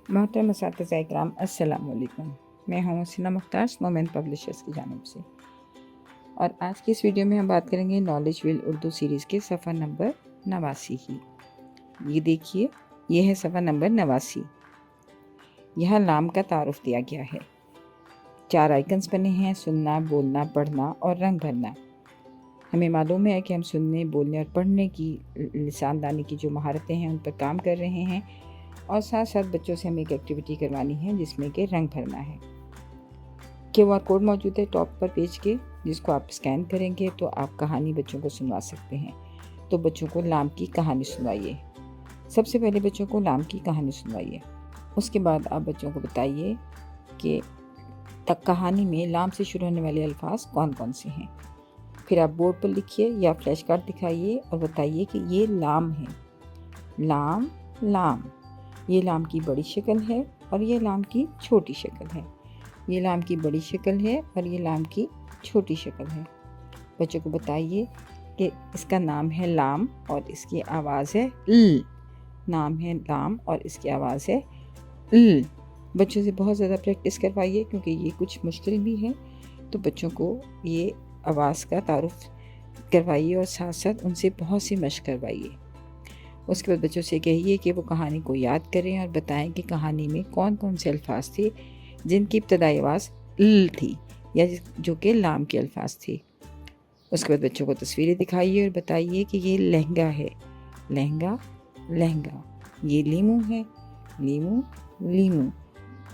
मोहतरम असातिज़ा इकराम, अस्सलाम वालेकुम। मैं हूँ सिना मुख्तार, स्नोमैन पब्लिशर्स की जानिब से। और आज की इस वीडियो में हम बात करेंगे नॉलेज व्हील उर्दू सीरीज़ के सफ़ा नंबर 89 की। ये देखिए, ये है सफ़ा नंबर 89। यहाँ लाम का तारुफ दिया गया है। 4 आइकन्स बने हैं: सुनना, बोलना, पढ़ना और रंग भरना। हमें मालूम है कि हम सुनने, बोलने और पढ़ने की, लिसानदानी की जो महारतें हैं उन पर काम कर रहे हैं, और साथ साथ बच्चों से हमें एक एक्टिविटी करवानी है जिसमें कि रंग भरना है। QR कोड मौजूद है टॉप पर पेज के, जिसको आप स्कैन करेंगे तो आप कहानी बच्चों को सुनवा सकते हैं। तो बच्चों को लाम की कहानी सुनवाइए। सबसे पहले बच्चों को लाम की कहानी सुनवाइए। उसके बाद आप बच्चों को बताइए कि कहानी में लाम से शुरू होने वाले अल्फाज कौन कौन से हैं। फिर आप बोर्ड पर लिखिए या फ्लैश कार्ड दिखाइए और बताइए कि ये लाम है। लाम, लाम। ये लाम की बड़ी शक्ल है और ये लाम की छोटी शक्ल है। ये लाम की बड़ी शक्ल है और ये लाम की छोटी शक्ल है। बच्चों को बताइए कि इसका नाम है लाम और इसकी आवाज़ है ल। नाम है लाम और इसकी आवाज़ है ल। बच्चों से बहुत ज़्यादा प्रैक्टिस करवाइए क्योंकि ये कुछ मुश्किल भी है। तो बच्चों को ये आवाज़ का तारुफ करवाइए और साथ साथ उनसे बहुत सी मशक करवाइए। उसके बाद बच्चों से कहिए कि वो कहानी को याद करें और बताएं कि कहानी में कौन कौन से अल्फाज थे जिनकी इब्तदाई आवाज़ ल थी या जो कि लाम के अल्फाज थे। उसके बाद बच्चों को तस्वीरें दिखाइए और बताइए कि ये लहंगा है, लहंगा, लहंगा। ये लीमू है, लीमू, लीमू।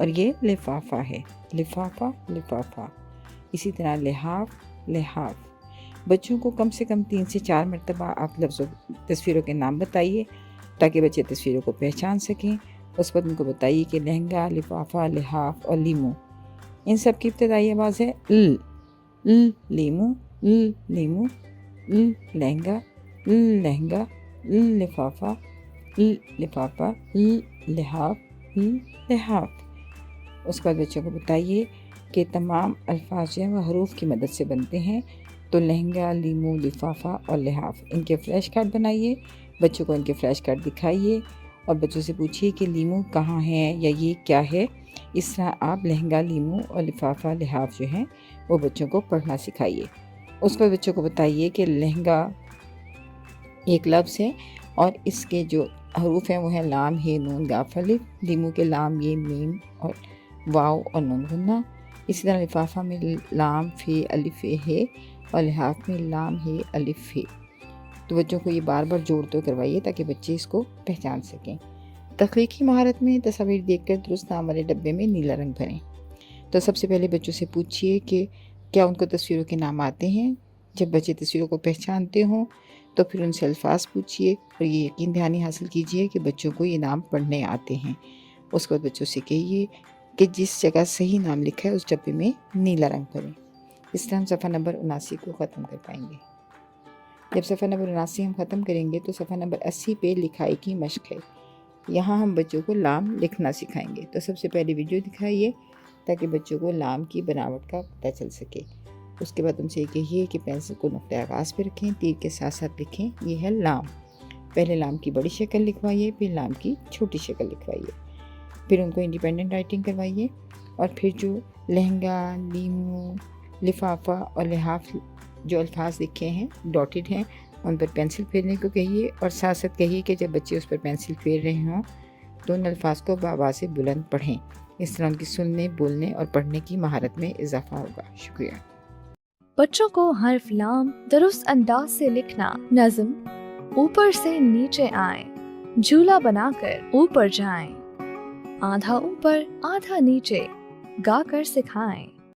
और ये लिफाफा है, लिफाफा, लिफाफा। इसी तरह लिहाफ, लिहाफ। बच्चों को कम से कम 3 से 4 मरतबा आप लफ्ज़ों, तस्वीरों के नाम बताइए ताकि बच्चे तस्वीरों को पहचान सकें। उस पर उनको बताइए कि लहंगा, लिफाफा, लिहाफ और लीमू, इन सब की इब्तदाई आवाज़ है ल। ल लीमू, ल लीमू, ल लहंगा, ल लहंगा, ल लिफाफा, ल लिफाफा, ल लिहाफ, ल लिहाफ। उसके बाद बच्चों को बताइए कि तमाम अल्फाज जो हैं वह हरूफ की मदद से बनते हैं। तो लहंगा, लीमू, लिफाफा और लिहाफ, इनके फ्लैश कार्ड बनाइए। बच्चों को इनके फ्लैश कार्ड दिखाइए और बच्चों से पूछिए कि लीमू कहाँ है या ये क्या है। इस तरह आप लहंगा, लीमू और लिफाफा, लिहाफ जो हैं वो बच्चों को पढ़ना सिखाइए। उस पर बच्चों को बताइए कि लहंगा एक लफ्ज़ है और इसके जो हरूफ हैं वो हैं लाम, हे, नून, गाफ, अलिफ। लीमू के लाम, ये, मीम और वाव और नून गुन्ना। इसी तरह लिफाफा में लाम, फे, अलिफ, है और लिहाफ में लाम, हे, अलिफ, है। तो बच्चों को ये बार बार जोड़ते करवाइए ताकि बच्चे इसको पहचान सकें। तख्लीकी महारत में तस्वीर देखकर दुरुस्त नाम वाले डब्बे में नीला रंग भरें। तो सबसे पहले बच्चों से पूछिए कि क्या उनको तस्वीरों के नाम आते हैं। जब बच्चे तस्वीरों को पहचानते हों तो फिर उनसे अल्फाज पूछिए और ये यकीन दहानी हासिल कीजिए कि बच्चों को ये नाम पढ़ने आते हैं। उसके बाद बच्चों से कहिए कि जिस जगह सही नाम लिखा है उस डब्बे में नीला रंग भरें। इस तरह हम सफ़ा नंबर 79 को ख़त्म कर पाएंगे। जब सफ़ा नंबर 79 हम ख़त्म करेंगे तो सफ़ा नंबर 80 पे लिखाई की मशक है। यहाँ हम बच्चों को लाम लिखना सिखाएंगे। तो सबसे पहले वीडियो दिखाइए ताकि बच्चों को लाम की बनावट का पता चल सके। उसके बाद उनसे कहिए कि पेंसिल को नुक्ते आगाज़ पे रखें, तीर के साथ साथ लिखें ये है लाम। पहले लाम की बड़ी शक्ल लिखवाइए, फिर लाम की छोटी शक्ल लिखवाइए। फिर उनको इंडिपेंडेंट राइटिंग करवाइए और फिर जो लहंगा, लीमू, लिफाफा और लिहाफ जो अल्फाज लिखे हैं, डॉटेड हैं, उन पर पेंसिल फेरने को कहिए और साथ साथ कहिए कि जब बच्चे उस पर पेंसिल फेर रहे हों तो उन अल्फाज को आवाज़ बुलंद पढ़ें। इस तरह उनकी सुनने, बोलने और पढ़ने की महारत में इजाफा होगा। शुक्रिया। बच्चों को हर्फ लाम दुरुस्त अंदाज से लिखना, नज़्म ऊपर से नीचे आए, झूला बनाकर ऊपर जाएं, आधा ऊपर आधा नीचे गाकर सिखाएं।